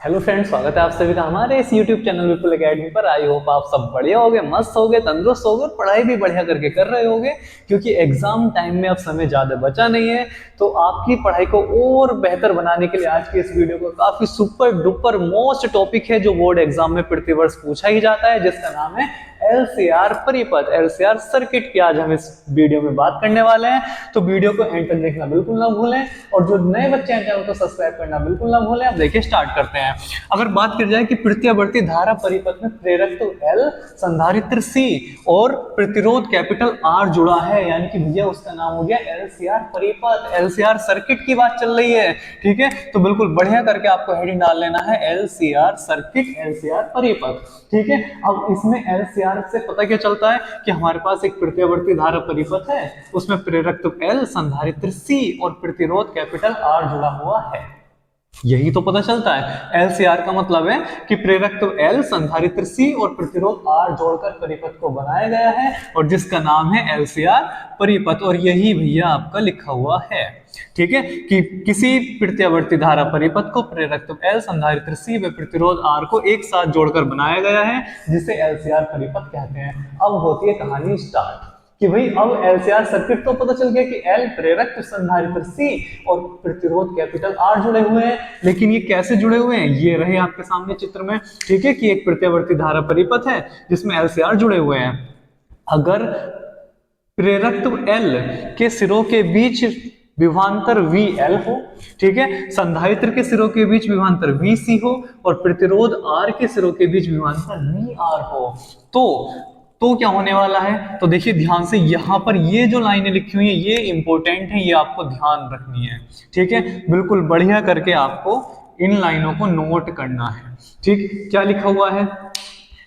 Hello friends, स्वागत है आप सभी का हमारे इस यूट्यूब चैनल विपुल एकेडमी पर। आई होप आप सब बढ़िया होगे, मस्त होगे, तंदुरुस्त होगे और पढ़ाई भी बढ़िया करके कर रहे होगे, क्योंकि एग्जाम टाइम में अब समय ज़्यादा बचा नहीं है। तो आपकी पढ़ाई को और बेहतर बनाने के लिए आज की इस वीडियो को काफ़ी सुपर डुपर मोस्ट टॉपिक है जो बोर्ड एग्जाम में प्रतिवर्ष पूछा ही जाता है, जिसका नाम है एलसीआर परिपथ, एलसीआर सर्किट की आज हम इस वीडियो में बात करने वाले हैं। तो वीडियो को एंड तक देखना बिल्कुल ना भूलें और जो नए बच्चे हैं चैनल को सब्सक्राइब करना बिल्कुल ना भूलें। अब देखिए स्टार्ट करते हैं। अगर बात की जाए कि प्रत्यावर्ती धारा परिपथ में प्रेरक तो एल, संधारित्र सी और प्रतिरोध कैपिटल आर जुड़ा है, यानी कि भैया उसका नाम हो गया एलसीआर परिपथ, एलसीआर सर्किट की बात चल रही है। ठीक है, तो बिल्कुल बढ़िया करके आपको हेडिंग डाल लेना है एलसीआर सर्किट, एलसीआर परिपथ। ठीक है, अब इसमें एलसीआर से पता क्या चलता है कि हमारे पास एक प्रत्यावर्ती धारा परिपथ है, उसमें प्रेरकत्व एल, संधारित्र सी और प्रतिरोध कैपिटल आर जुड़ा हुआ है। यही तो पता चलता है। एलसीआर का मतलब है कि प्रेरकत्व एल, संधारित्र सी और प्रतिरोध आर जोड़कर परिपथ को बनाया गया है और जिसका नाम है एलसीआर परिपथ, और यही भैया आपका लिखा हुआ है। ठीक है, कि किसी प्रत्यावर्ती धारा परिपथ को प्रेरकत्व एल, संधारित्र सी व प्रतिरोध आर को एक साथ जोड़कर बनाया गया है, जिसे एलसीआर परिपथ कहते हैं। अब होती है कहानी स्टार्ट कि भाई अब एलसीआर सर्किट तो पता चल गया कि एल प्रेरक, संधारित्र सी और प्रतिरोध कैपिटल आर जुड़े हुए हैं, लेकिन ये कैसे जुड़े हुए हैं ये रहे आपके सामने चित्र में। ठीक है, कि एक प्रत्यावर्ती धारा परिपथ है जिसमें एलसीआर जुड़े हुए हैं। अगर प्रेरकत्व एल के सिरों के बीच विभवांतर वी एल हो, ठीक है, संधारित्र के सिरों के बीच विभवांतर वी सी हो और प्रतिरोध आर के सिरों के बीच विभवांतर वी आर हो, तो क्या होने वाला है। तो देखिए ध्यान से, यहां पर ये जो लाइनें लिखी हुई है ये इंपॉर्टेंट है, ये आपको ध्यान रखनी है। ठीक है, बिल्कुल बढ़िया करके आपको इन लाइनों को नोट करना है। ठीक, क्या लिखा हुआ है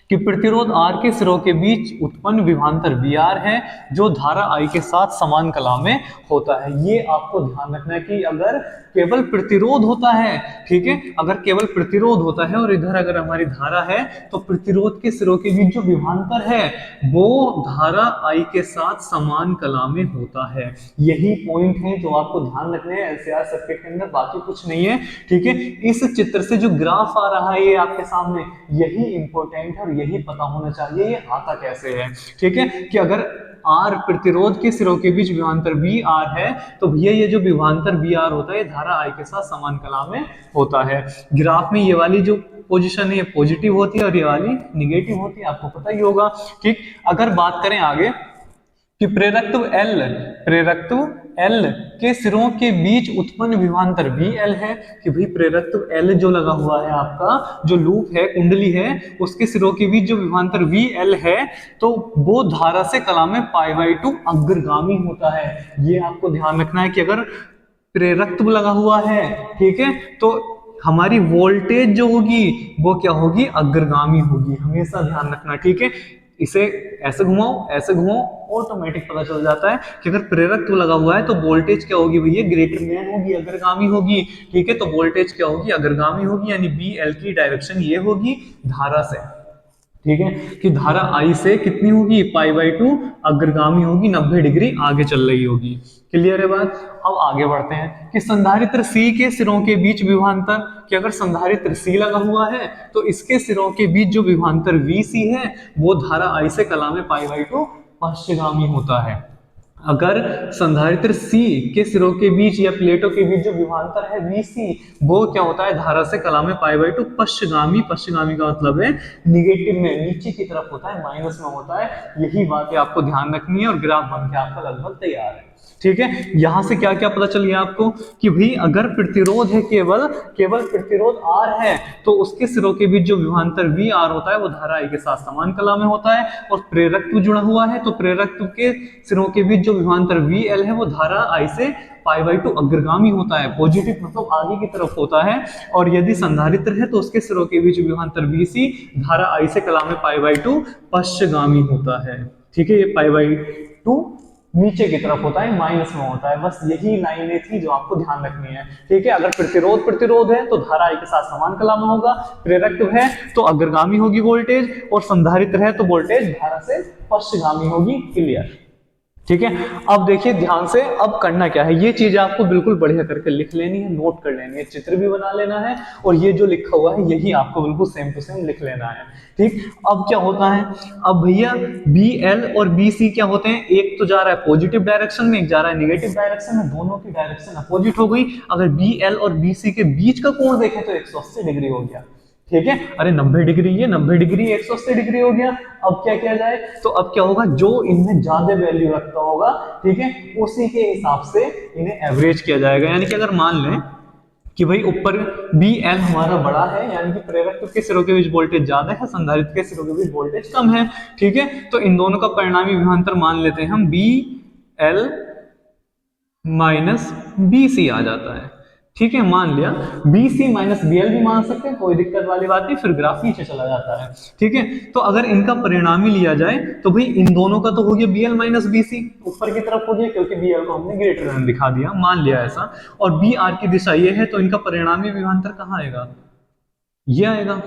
कि प्रतिरोध आर के सिरों के बीच उत्पन्न विभवांतर वी आर है जो धारा आई के साथ समान कला में होता है। ये आपको ध्यान रखना है कि अगर केवल प्रतिरोध होता है, ठीक है, अगर केवल प्रतिरोध होता है और इधर अगर हमारी धारा है, तो प्रतिरोध के सिरों के बीच जो विभवांतर है वो धारा आई के साथ समान कला में होता है। यही पॉइंट है जो आपको ध्यान रखने हैं एलसीआर सर्किट के अंदर, बाकी कुछ नहीं है। ठीक है, इस चित्र से जो ग्राफ आ रहा है ये आपके सामने, यही इंपॉर्टेंट है और यही पता होना चाहिए ये आता कैसे है। ठीक है, कि अगर आर प्रतिरोध के सिरों के बीच विभवांतर वी आर है, तो भैया ये जो विभवांतर वी आर होता है ये धारा आई के साथ समान कला में होता है। ग्राफ में ये वाली जो पोजीशन है ये पॉजिटिव होती है और ये वाली निगेटिव होती है, आपको पता ही होगा। ठीक, अगर बात करें आगे कि प्रेरकत्व एल के सिरों के बीच उत्पन्न विभवांतर वी एल है, कि भाई प्रेरकत्व एल जो लगा हुआ है आपका, जो लूप है, कुंडली है, उसके सिरों के बीच जो विभवांतर वी एल है, तो वो धारा से कला में π/2 अग्रगामी होता है। ये आपको ध्यान रखना है कि अगर प्रेरकत्व लगा हुआ है, ठीक है, तो हमारी वोल्टेज जो होगी वो क्या होगी, अग्रगामी होगी, हमेशा ध्यान रखना। ठीक है, इसे ऐसे घुमाओ ऐसे घुमाओ, ऑटोमेटिक पता चल जाता है कि अगर प्रेरकत्व लगा हुआ है तो वोल्टेज क्या होगी भैया, ग्रेटर देन होगी, अग्रगामी होगी। ठीक है, तो वोल्टेज क्या होगी, अग्रगामी होगी, यानी बी एल की डायरेक्शन ये होगी धारा से। ठीक है, कि धारा आई से कितनी होगी, π/2 अग्रगामी होगी, 90 डिग्री आगे चल रही होगी। क्लियर है बात। अब आगे बढ़ते हैं कि संधारित्र सी के सिरों के बीच विभवांतर, कि अगर संधारित्र सी लगा हुआ है तो इसके सिरों के बीच जो विभवांतर वी सी है वो धारा आई से कला में π/2 पश्चिमगामी होता है। अगर संधारित्र सी के सिरों के बीच या प्लेटों के बीच जो विभवांतर है VC, वो क्या होता है, धारा से कला में π/2 पश्चिमगामी। पश्चिमगामी का मतलब है निगेटिव में, नीचे की तरफ होता है, माइनस में होता है। यही बातें आपको ध्यान रखनी है और ग्राफ बन के आपका लगभग तैयार है। ठीक है, यहां से क्या क्या पता चल गया आपको कि भाई अगर प्रतिरोध है, केवल प्रतिरोध आर है, तो उसके सिरों के बीच जो विभवांतर वी आर होता है वो धारा आई के साथ समान कला में होता है। और प्रेरकत्व जुड़ा हुआ है तो प्रेरकत्व के सिरों के बीच जो विभवांतर वी एल है वो धारा आई से π/2 अग्रगामी होता है, पॉजिटिव मतलब आगे की तरफ होता है। और यदि संधारित्र है तो उसके सिरों के बीच विभवांतर VC धारा आई से कला में π/2 पश्चिमगामी होता है। ठीक है, ये π/2 नीचे की तरफ होता है, माइनस में होता है। बस यही लाइनें थी जो आपको ध्यान रखनी है। ठीक है, अगर प्रतिरोध है तो धारा आई के साथ समान कला में होगा, प्रेरकत्व है तो अग्रगामी होगी वोल्टेज, और संधारित्र है तो वोल्टेज धारा से पश्चिमगामी होगी। क्लियर। ठीक है। अब देखिए ध्यान से, अब करना क्या है, ये चीज आपको बिल्कुल बढ़िया करके लिख लेनी है, नोट कर लेनी है, चित्र भी बना लेना है, और ये जो लिखा हुआ है यही आपको बिल्कुल सेम टू सेम लिख लेना है। ठीक। अब क्या होता है, अब भैया बी एल और बी सी क्या होते हैं, एक तो जा रहा है पॉजिटिव डायरेक्शन में, एक जा रहा है निगेटिव डायरेक्शन में, दोनों की डायरेक्शन अपोजिट हो गई। अगर बी एल और बी सी के बीच का कोण देखें तो 180 डिग्री हो गया। ठीक है, अरे 90 डिग्री, ये 90 डिग्री 180 डिग्री हो गया। अब क्या किया जाए, तो अब क्या होगा, जो इनमें ज्यादा वैल्यू रखता होगा, ठीक है, उसी के हिसाब से इन्हें एवरेज किया जाएगा। यानी कि अगर मान लें कि भाई ऊपर बी एल हमारा बड़ा है, यानी कि प्रेरक के सिरों के बीच वोल्टेज ज्यादा है, संधारित्र के सिरों के बीच वोल्टेज कम है। ठीक है, तो इन दोनों का परिणामी विभवांतर मान लेते हैं हम B L minus B C आ जाता है। ठीक है, मान लिया, B C minus B L भी मान सकते हैं, कोई दिक्कत वाली बात नहीं, फिर ग्राफ नीचे चला जाता है। ठीक है, तो अगर इनका परिणामी लिया जाए तो भाई इन दोनों का तो हो गया B L minus B C, ऊपर की तरफ हो गया क्योंकि बी एल को हमने ग्रेटर देन दिखा दिया, मान लिया ऐसा, और बी आर की दिशा ये है, तो इनका परिणामी विभवांतर कहाँ आएगा, ये आएगा।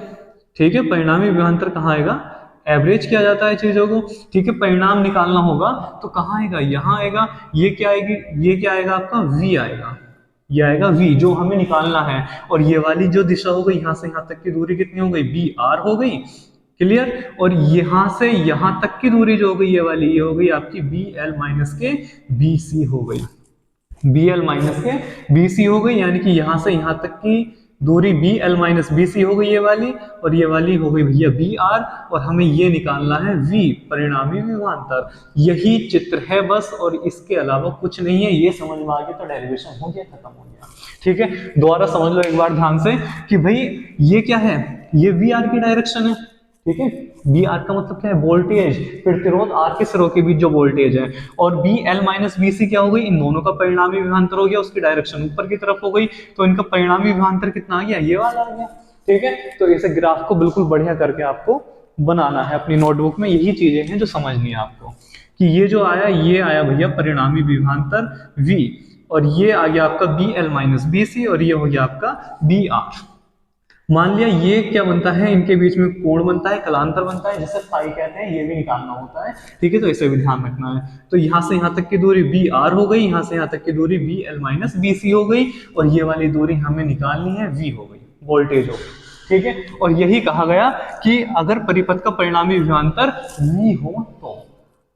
ठीक है, परिणामी विभवांतर कहाँ आएगा, एवरेज किया जाता है चीजों को। ठीक है, परिणाम निकालना होगा तो कहाँ आएगा, यहाँ आएगा। ये क्या आएगी, ये क्या आएगा आपका v आएगा, ये आएगा v जो हमें निकालना है। और ये वाली जो दिशा हो गई, यहाँ से यहाँ तक की दूरी कितनी हो गई, बी आर हो गई, क्लियर। और यहाँ से यहाँ तक की दूरी जो हो गई ये वाली, ये हो गई आपकी बी एल माइनस के बी सी हो गई, बी एल माइनस के बी सी हो गई, यानी कि यहां से यहां तक की दूरी B L minus B C हो गई ये वाली, और ये वाली हो गई भैया बी आर, और हमें ये निकालना है v, परिणामी विभवांतर। यही चित्र है बस, और इसके अलावा कुछ नहीं है। ये समझ में आ गया तो डेरिवेशन हो गया, खत्म हो गया। ठीक है, दोबारा समझ लो एक बार ध्यान से कि भाई ये क्या है, ये वी आर की डायरेक्शन है। ठीक है, बी आर का मतलब क्या है, वोल्टेज, प्रतिरोध आर के सिरों के बीच जो वोल्टेज है, और B L minus B C क्या हो गई, इन दोनों का परिणामी विभवांतर हो गया, उसकी डायरेक्शन ऊपर की तरफ हो गई, तो इनका परिणामी विभवांतर कितना आ गया, ये वाला आ गया। ठीक है, तो इसे ग्राफ को बिल्कुल बढ़िया करके आपको बनाना है अपनी नोटबुक में। यही चीजें हैं जो समझनी है आपको, कि ये जो आया, ये आया भैया परिणामी विभवांतर v, और ये आ गया आपका B L minus B C, और ये हो गया आपका बी आर। मान लिया ये क्या बनता है, इनके बीच में कोण बनता है, कलांतर बनता है, जिसे फाई कहते हैं, ये भी निकालना होता है। ठीक है, तो इसे भी ध्यान रखना है। तो यहाँ से यहाँ तक की दूरी बी आर हो गई, यहाँ से यहाँ तक की दूरी B L minus B C हो गई, और ये वाली दूरी हमें निकालनी है, वी हो गई, वोल्टेज हो गई। ठीक है, और यही कहा गया कि अगर परिपथ का परिणामी विभवांतर वी हो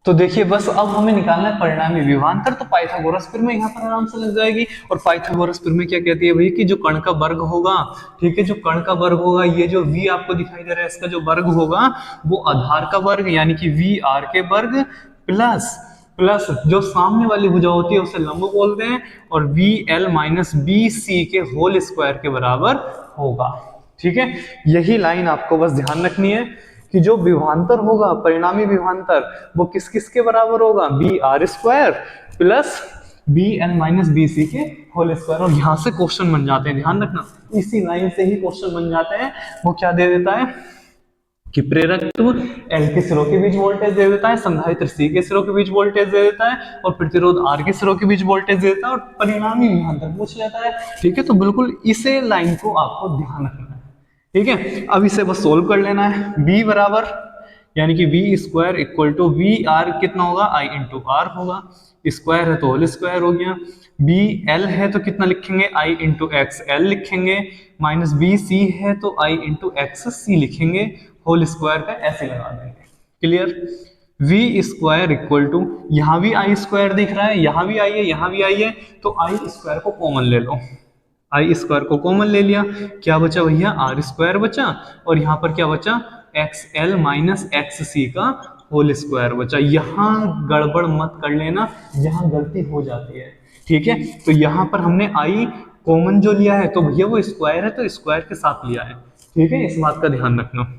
तो देखिए बस अब हमें निकालना है परिणामी विभवांतर। तो पाइथागोरस प्रमेय यहाँ पर आराम से लग जाएगी। और पाइथागोरस प्रमेय क्या कहती है भाई, कि जो कण का वर्ग होगा, ठीक है, जो कण का वर्ग होगा, ये जो v आपको दिखाई दे रहा है, इसका जो वर्ग होगा वो आधार का वर्ग, यानी कि वी आर के वर्ग प्लस प्लस जो सामने वाली भुजा होती है उसे लंब बोलते हैं, और V L minus B C के होल स्क्वायर के बराबर होगा। ठीक है, यही लाइन आपको बस ध्यान रखनी है कि जो विभवांतर होगा, परिणामी विभवांतर, वो किस किस के बराबर होगा, B R square plus B L minus B C के होल स्क्वायर। और यहां से क्वेश्चन बन जाते हैं, ध्यान रखना, इसी लाइन से ही क्वेश्चन बन जाते हैं। वो क्या दे देता है कि प्रेरकत्व एल के सिरों के बीच वोल्टेज दे देता है, संधारित्र सी के सिरों के बीच वोल्टेज दे देता है, और प्रतिरोध आर के सिरों के बीच वोल्टेज दे देता है, और परिणामी विभवांतर पूछ लेता है। ठीक है, तो बिल्कुल इसे लाइन को आपको ध्यान रखना है। ठीक है, अब इसे बस सोल्व कर लेना है। b बराबर, यानी कि V square equal to V R कितना होगा, आई इंटू आर होगा, स्क्वायर है तो होल स्क्वायर हो गया, बी एल है तो कितना लिखेंगे, आई इंटू एक्स एल लिखेंगे, माइनस बी सी है तो आई इंटू एक्स सी लिखेंगे, होल स्क्वायर का ऐसे लगा देंगे। Clear, V square equal to, यहाँ भी आई स्क्वायर दिख रहा है, यहाँ भी आई है, यहाँ भी आई है, तो आई स्क्वायर को कॉमन ले लो, आई स्क्वायर को कॉमन ले लिया, क्या बचा भैया, आर स्क्वायर बचा, और यहाँ पर क्या बचा, x L minus X C का होल स्क्वायर बचा। यहाँ गड़बड़ मत कर लेना, यहाँ गलती हो जाती है। ठीक है, तो यहाँ पर हमने आई कॉमन जो लिया है, तो भैया वो स्क्वायर है तो स्क्वायर के साथ लिया है। ठीक है, इस बात का ध्यान रखना।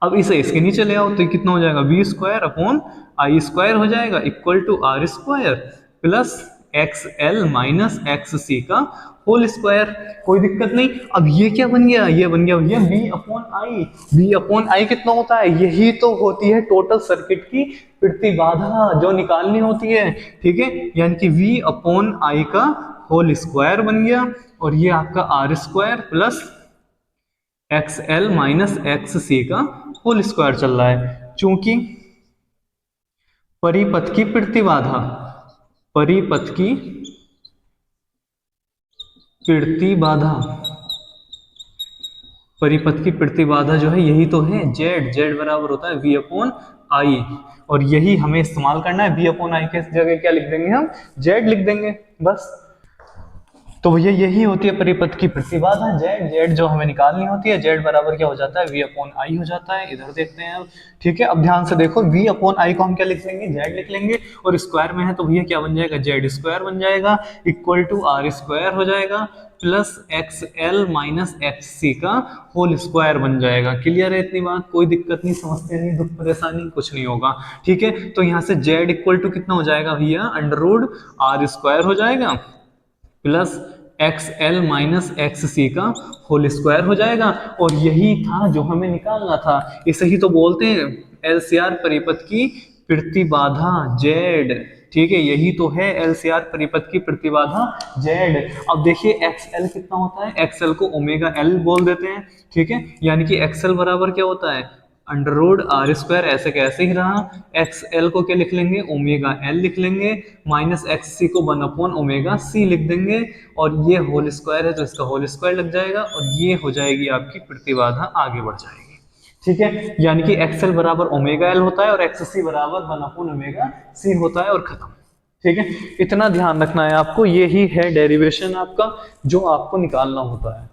अब इसे इसके नीचे ले आओ तो कितना हो जाएगा, V square upon I square हो जाएगा, equal to R square plus X L minus X C का होल स्क्वायर। कोई दिक्कत नहीं। अब ये क्या बन गया, ये बन गया भैया B upon I. B upon I कितना होता है, यही तो होती है टोटल सर्किट की प्रतिबाधा जो निकालनी होती है। ठीक है, यानी कि v अपॉन आई का होल स्क्वायर बन गया, और ये आपका R square plus X L minus X C का होल स्क्वायर चल रहा है। चूंकि परिपथ की प्रतिबाधा, परिपथ की प्रतिबाधा, परिपथ की प्रतिबाधा जो है यही तो है जेड, जेड बराबर होता है वी अपॉन आई, और यही हमें इस्तेमाल करना है। वी अपॉन आई के जगह क्या लिख देंगे हम, जेड लिख देंगे बस। तो भैया यही होती है परिपथ की प्रतिबाधा जेड, जेड जो हमें निकालनी होती है, जेड बराबर क्या हो जाता है वी अपॉन आई हो जाता है। इधर देखते हैं अब, ठीक है, अब ध्यान से देखो वी अपॉन आई को हम क्या लिख लेंगे, जेड लिख लेंगे, और स्क्वायर में है तो भैया क्या बन जाएगा, जेड स्क्वायर बन जाएगा, इक्वल टू आर स्क्वायर हो जाएगा, plus X L minus X C का होल स्क्वायर बन जाएगा। क्लियर है इतनी बात, कोई दिक्कत नहीं, समझते नहीं, दुख परेशानी कुछ नहीं होगा। ठीक है, तो यहाँ से जेड इक्वल टू कितना हो जाएगा भैया, अंडर रूट आर स्क्वायर हो जाएगा, plus X L minus X C का होल स्क्वायर हो जाएगा। और यही था जो हमें निकालना था, इसे ही तो बोलते हैं एलसीआर परिपथ की प्रतिबाधा जेड। ठीक है, यही तो है एलसीआर परिपथ की प्रतिबाधा जेड। अब देखिए एक्सएल कितना होता है, एक्सएल को ओमेगा एल बोल देते हैं। ठीक है, यानी कि एक्सएल बराबर क्या होता है, अंडर रूट आर स्क्वायर, ऐसे कैसे ही रहा, एक्स एल को क्या लिख लेंगे, ओमेगा एल लिख लेंगे, माइनस एक्स सी को 1 अपॉन ओमेगा सी लिख देंगे, और ये होल स्क्वायर है तो इसका होल स्क्वायर लग जाएगा, और ये हो जाएगी आपकी प्रतिबाधा, आगे बढ़ जाएगी। ठीक है, यानी कि एक्सएल बराबर ओमेगा एल होता है और एक्स सी बराबर 1 अपॉन ओमेगा सी होता है, और खत्म। ठीक है, इतना ध्यान रखना है आपको, ये ही है डेरिवेशन आपका जो आपको निकालना होता है।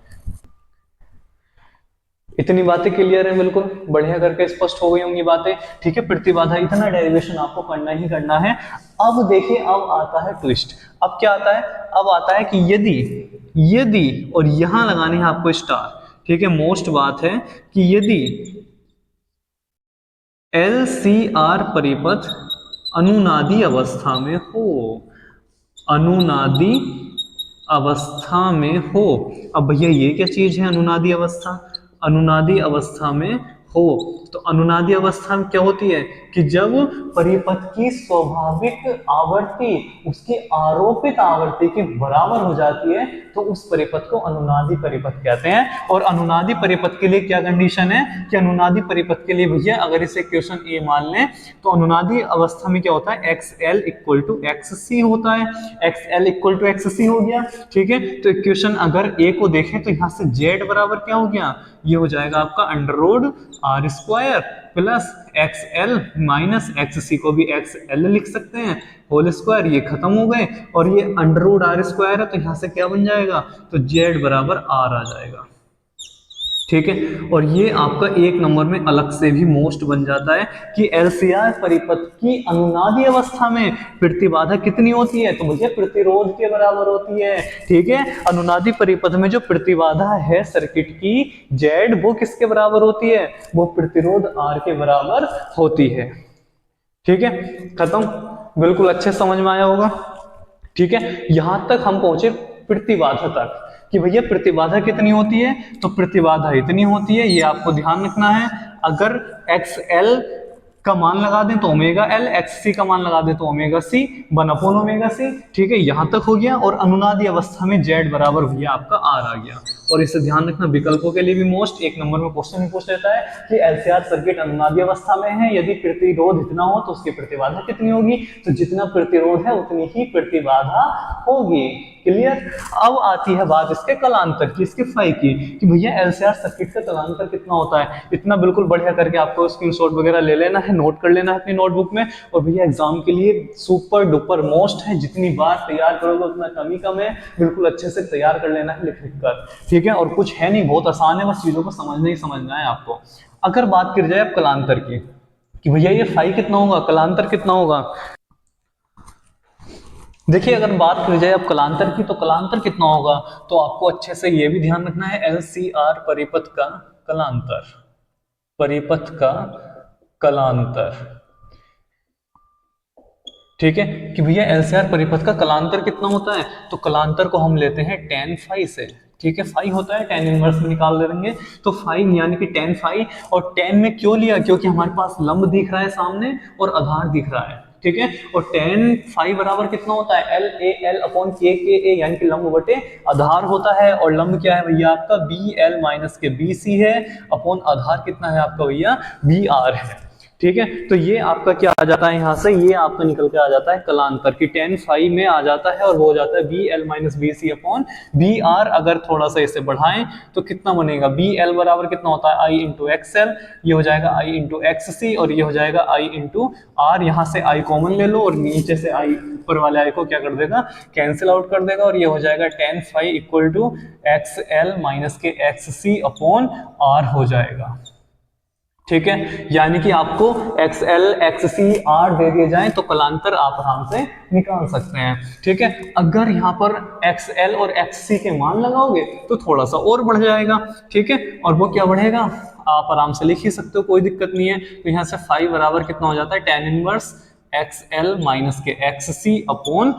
इतनी बातें क्लियर है, बिल्कुल बढ़िया करके स्पष्ट हो गई होंगी बातें। ठीक है, प्रतिबाधा इतना डेरिवेशन आपको करना ही करना है। अब देखिए, अब आता है ट्विस्ट। अब क्या आता है, अब आता है कि यदि, यदि, और यहां लगाने हैं आपको स्टार। ठीक है, मोस्ट बात है कि यदि LCR परिपथ अनुनादी अवस्था में हो, अनुनादी अवस्था में हो। अब भैया ये क्या चीज है अनुनादी अवस्था, अनुनादी अवस्था में हो, तो अनुनादी अवस्था में क्या होती है कि जब परिपथ की स्वाभाविक आवर्ती उसकी आरोपित आवर्ती के बराबर हो जाती है, तो उस परिपथ को अनुनादी परिपथ कहते हैं। और अनुनादी परिपथ के लिए क्या कंडीशन है कि अनुनादी परिपथ के लिए भैया अगर इसे क्वेश्चन ए मान लें, तो अनुनादी अवस्था में क्या होता है, X L equal to X C होता है, X L equal to X C हो गया। ठीक है, तो इक्वेशन अगर ए को देखें तो यहां से जेड बराबर क्या हो गया, ये हो जाएगा आपका under root R square plus X L minus X C को भी एक्स एल लिख सकते हैं, होल स्क्वायर, ये खत्म हो गए, और ये अंडर रूट आर स्क्वायर है तो यहां से क्या बन जाएगा, तो जेड बराबर आर आ जाएगा। ठीक है, और ये आपका एक नंबर में अलग से भी मोस्ट बन जाता है कि एलसीआर परिपथ की अनुनादी अवस्था में प्रतिबाधा कितनी होती है, तो भैया प्रतिरोध के बराबर होती है। ठीक है, अनुनादी परिपथ में जो प्रतिबाधा है सर्किट की जेड, वो किसके बराबर होती है, वो प्रतिरोध आर के बराबर होती है। ठीक है, खत्म, बिल्कुल अच्छे समझ में आया होगा। ठीक है, यहां तक हम पहुंचे प्रतिबाधा तक कि भैया प्रतिबाधा कितनी होती है, तो प्रतिबाधा इतनी होती है, ये आपको ध्यान रखना है। अगर एक्स एल का मान लगा दें तो ओमेगा एल, एक्स सी का मान लगा दें तो omega C, 1 upon omega C. ठीक है, यहां तक हो गया, और अनुनादी अवस्था में जेड बराबर भैया आपका आर आ गया। और इसे ध्यान रखना, विकल्पों के लिए भी मोस्ट एक नंबर में क्वेश्चन ही पूछ लेता है कि एलसीआर सर्किट अनुनादी अवस्था में है, यदि प्रतिरोध इतना हो तो उसकी प्रतिबाधा कितनी होगी, तो जितना प्रतिरोध है उतनी ही प्रतिबाधा होगी। क्लियर। अब आती है बात इसके कलांतर की, इसके फाई की, कि भैया एलसीआर सर्किट का कलांतर कितना होता है। इतना बिल्कुल बढ़िया करके आपको स्क्रीनशॉट वगैरह ले लेना है, नोट कर लेना है अपनी नोटबुक में, और भैया एग्जाम के लिए सुपर डुपर मोस्ट है, जितनी बार तैयार करोगे उतना कम ही कम है, बिल्कुल अच्छे से तैयार कर लेना है लिख लिख कर। ठीक है, और कुछ है नहीं, बहुत आसान है, बस चीजों को समझना ही समझना है आपको। अगर बात की जाए अब कलांतर की, कि भैया ये फाई कितना होगा, कलांतर कितना होगा, देखिए अगर बात की जाए अब कलांतर की, तो कलांतर कितना होगा, तो आपको अच्छे से ये भी ध्यान रखना है एलसीआर परिपथ का कलांतर, परिपथ का कलांतर। ठीक है, कि भैया एलसीआर परिपथ का कलांतर कितना होता है, तो कलांतर को हम लेते हैं tan फाई से। ठीक है, फाई होता है tan इनवर्स में निकाल देंगे, तो फाई यानी कि tan फाई, और tan में क्यों लिया, क्योंकि हमारे पास लंब दिख रहा है सामने और आधार दिख रहा है। ठीक है, और tan फाई बराबर कितना होता है, एल ए एल अपॉन के ए, यानी कि लंब बटे आधार होता है, और लंब क्या है भैया आपका बी एल माइनस के बी सी है, अपॉन आधार कितना है आपका भैया बी आर है। ठीक है, तो ये आपका क्या आ जाता है यहाँ से, ये आपका निकल के आ जाता है कलांतर की tan phi में आ जाता है और वो हो जाता है BL minus BC upon BR। अगर थोड़ा सा इसे बढ़ाएं तो कितना बनेगा, BL बराबर कितना होता है I इंटू XL, ये हो जाएगा I इंटू XC और ये हो जाएगा I इंटू R। यहाँ से I कॉमन ले लो और नीचे से I ऊपर वाले I को क्या कर देगा, कैंसिल आउट कर देगा और ये हो जाएगा tan phi equal to XL minus के XC अपॉन R हो जाएगा। ठीक है, यानी कि आपको XL XC R दे दिए जाएं तो कलांतर आप आराम से निकाल सकते हैं। ठीक है, अगर यहाँ पर XL और XC के मान लगाओगे तो थोड़ा सा और बढ़ जाएगा। ठीक है, और वो क्या बढ़ेगा आप आराम से लिख ही सकते हो, कोई दिक्कत नहीं है। तो यहाँ से फाई बराबर कितना हो जाता है, tan इनवर्स XL माइनस के XC अपॉन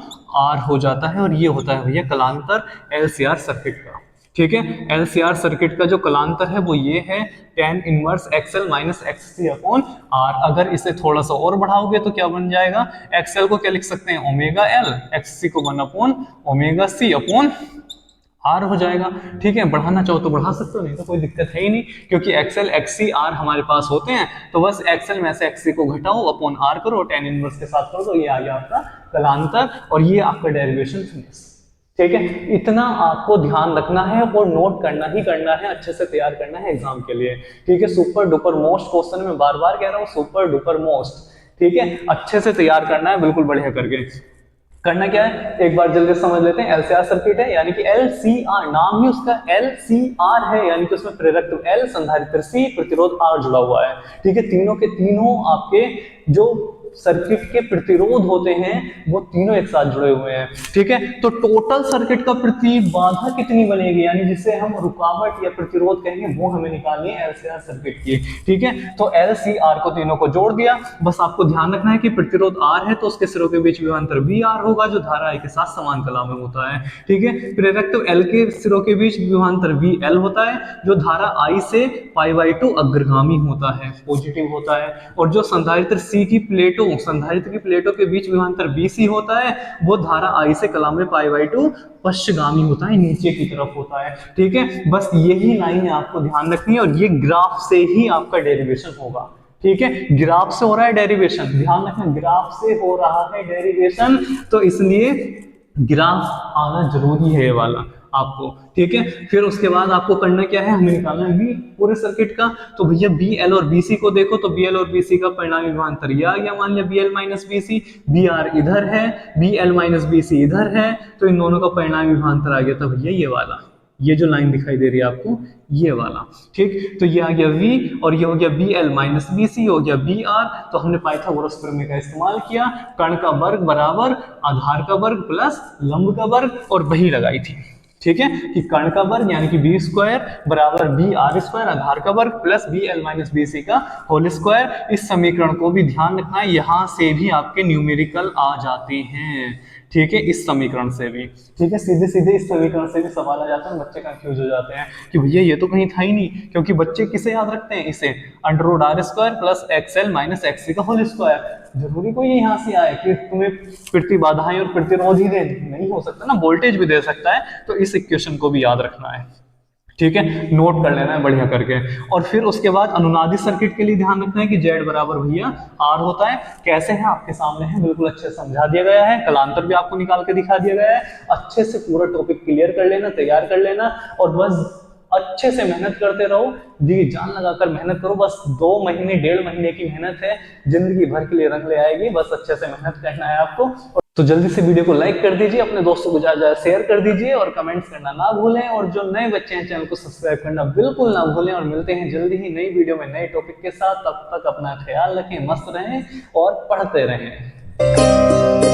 R हो जाता है और ये होता है भैया कलांतर LCR सर्किट का। ठीक है, LCR सर्किट का जो कलांतर है वो ये है tan inverse XL minus XC upon R। अगर इसे थोड़ा सा और बढ़ाओगे तो क्या बन जाएगा, XL को क्या लिख सकते हैं ओमेगा L, XC को 1 upon omega C upon R हो जाएगा। ठीक है, बढ़ाना चाहो तो बढ़ा सकते हो, नहीं तो कोई दिक्कत है ही नहीं, क्योंकि XL XC R हमारे पास होते हैं। तो बस XL में से XC को घटाओ अपॉन R करो, tan इनवर्स के साथ करो, तो ये आ गया आपका कलांतर और ये आपका डेरिवेशन फिनिश। ठीक है, इतना आपको ध्यान रखना है और नोट करना ही करना है, अच्छे से तैयार करना है एग्जाम के लिए। ठीक है, सुपर डुपर मोस्ट क्वेश्चन में बार बार कह रहा हूँ, सुपर डुपर मोस्ट। ठीक है, अच्छे से तैयार करना है, बिल्कुल बढ़िया करके। करना क्या है एक बार जल्दी समझ लेते हैं। LCR सर्किट है यानी कि LCR, नाम ही उसका LCR है, यानी कि उसमें प्रेरक L, संधारित्र C, प्रतिरोध R जुड़ा हुआ है। ठीक है, तीनों के तीनों आपके जो सर्किट के प्रतिरोध होते हैं वो तीनों एक साथ जुड़े हुए हैं। ठीक है, तो टोटल सर्किट का प्रतिबाधा कितनी बनेगी, यानी जिसे हम रुकावट या प्रतिरोध कहेंगे, वो हमें निकालनी है LCR सर्किट की। ठीक है, तो LCR को तीनों को जोड़ दिया। बस आपको ध्यान रखना है कि प्रतिरोध R है तो उसके सिरों के बीच विभवांतर VR होगा जो धारा I के साथ समान कला में होता है। ठीक है, प्रेरक तो L के सिरों के बीच विभवांतर VL होता है जो धारा I से π/2 अग्रगामी होता है, पॉजिटिव होता है। और जो संधारित्र C की प्लेटों, संधारित्र की प्लेटों के बीच विभवांतर BC होता है वो धारा I से कला में π/2 पश्चगामी होता है, नीचे की तरफ होता है। ठीक है, बस यही लाइन आपको ध्यान रखनी है और ये ग्राफ से ही आपका डेरिवेशन होगा। ठीक है, ग्राफ से हो रहा है डेरिवेशन, ध्यान रखना ग्राफ से हो रहा है डेरिवेशन, तो इसलिए ग्राफ आना जरूरी है ये वाला आपको। ठीक है, फिर उसके बाद आपको करना क्या है, हमें निकालना है V पूरे सर्किट का। तो भैया BL और BC को देखो, तो BL और BC का परिणामी विभवांतर ये आ गया, मान लिया BL माइनस BC, BR इधर है, BL माइनस BC इधर है, तो इन दोनों का परिणामी विभवांतर आ गया था भैया ये वाला, ये जो लाइन दिखाई दे रही है आपको ये वाला। ठीक, तो ये आ गया V और ये हो गया BL माइनस BC, हो गया BR। तो हमने पाइथागोरस प्रमेय का इस्तेमाल किया, कर्ण का वर्ग बराबर आधार का वर्ग प्लस लंब का वर्ग, और वही लगाई थी। ठीक है, कि कर्ण का वर्ग यानी कि B स्क्वायर बराबर BR स्क्वायर आधार का वर्ग प्लस BL माइनस BC का होल स्क्वायर। इस समीकरण को भी ध्यान रखना है, यहां से भी आपके न्यूमेरिकल आ जाते हैं। ठीक है, इस समीकरण से भी। ठीक है, सीधे सीधे इस समीकरण से भी सवाल आ जाता है, बच्चे कंफ्यूज हो जाते हैं कि भैया ये तो कहीं था ही नहीं, क्योंकि बच्चे किसे याद रखते हैं, इसे √R square plus XL minus XC का होल स्क्वायर। जरूरी कोई यहाँ से आए कि तुम्हें प्रतिबाधाएं और प्रतिरोध ही दे, नहीं हो सकता ना, वोल्टेज भी दे सकता है, तो इस इक्वेशन को भी याद रखना है। ठीक है, नोट कर लेना है बढ़िया करके। और फिर उसके बाद अनुनादी सर्किट के लिए ध्यान रखना है कि Z बराबर भैया R होता है। कैसे है आपके सामने है, बिल्कुल अच्छे से समझा दिया गया है, कलांतर भी आपको निकाल के दिखा दिया गया है। अच्छे से पूरा टॉपिक क्लियर कर लेना, तैयार कर लेना, और बस अच्छे से मेहनत करते रहो, जी जान लगाकर मेहनत करो। बस 2 महीने 1.5 महीने की मेहनत है, जिंदगी भर के लिए रंग ले आएगी, बस अच्छे से मेहनत करना है आपको। तो जल्दी से वीडियो को लाइक कर दीजिए, अपने दोस्तों को ज्यादा शेयर कर दीजिए और कमेंट्स करना ना भूलें। और जो नए बच्चे हैं चैनल को सब्सक्राइब करना बिल्कुल ना भूलें। और मिलते हैं जल्दी ही नई वीडियो में नए टॉपिक के साथ, तब तक अपना ख्याल रखें, मस्त रहें और पढ़ते रहें।